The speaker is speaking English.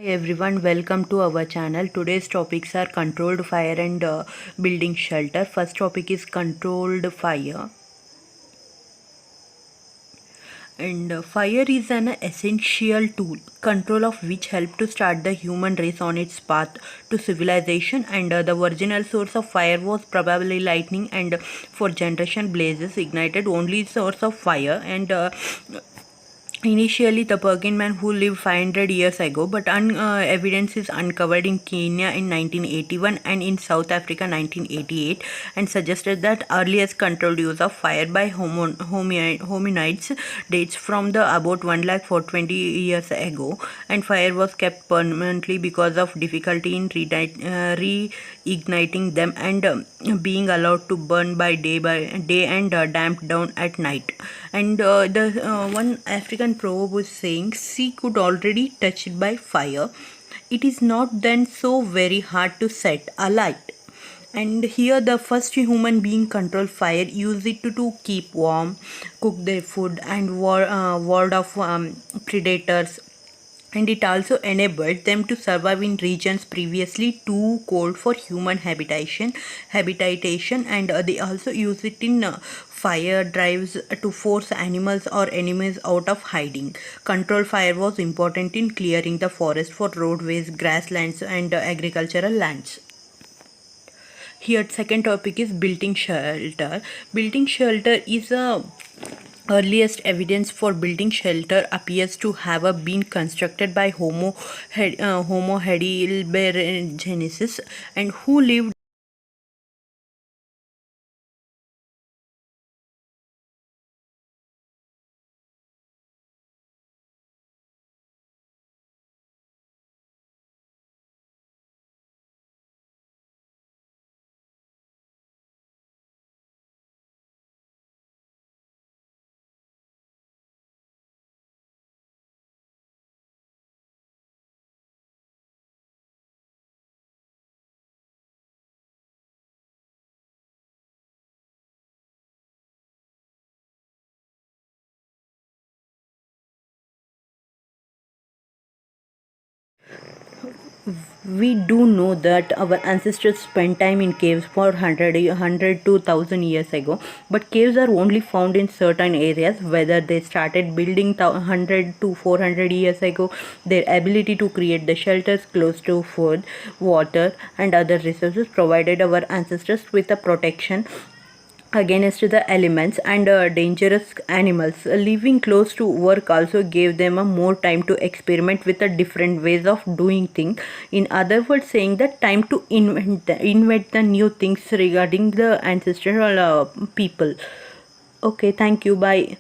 Hi everyone, welcome to our channel. Today's topics are controlled fire and building shelter. First topic is controlled fire. And fire is an essential tool, control of which helped to start the human race on its path to civilization. And the original source of fire was probably lightning, and for generation blazes ignited only source of fire. And initially, the Perkin man who lived 500 years ago, but evidence is uncovered in Kenya in 1981 and in South Africa 1988, and suggested that earliest controlled use of fire by hominids dates from the about 1,420 years ago, and fire was kept permanently because of difficulty in reigniting them and being allowed to burn by day and damped down at night. And the one African proverb was saying, "Sea could already touched by fire. It is not then so very hard to set alight." And here the first human being control fire, use it to keep warm, cook their food, and ward off predators. And it also enabled them to survive in regions previously too cold for human habitation. And they also use it in fire drives to force animals or enemies out of hiding. Control fire was important in clearing the forest for roadways, grasslands, and agricultural lands. Here second topic is building shelter. Building shelter is a earliest evidence for building shelter appears to have been constructed by Homo heidelbergensis, and who lived we do know that our ancestors spent time in caves for 100 to 1000 years ago, but caves are only found in certain areas. Whether they started building 100 to 400 years ago, their ability to create the shelters close to food, water, and other resources provided our ancestors with a protection against the elements and dangerous animals. Living close to work also gave them a more time to experiment with the different ways of doing things. In other words, saying that time to invent the new things regarding the ancestral people. Okay, thank you. Bye.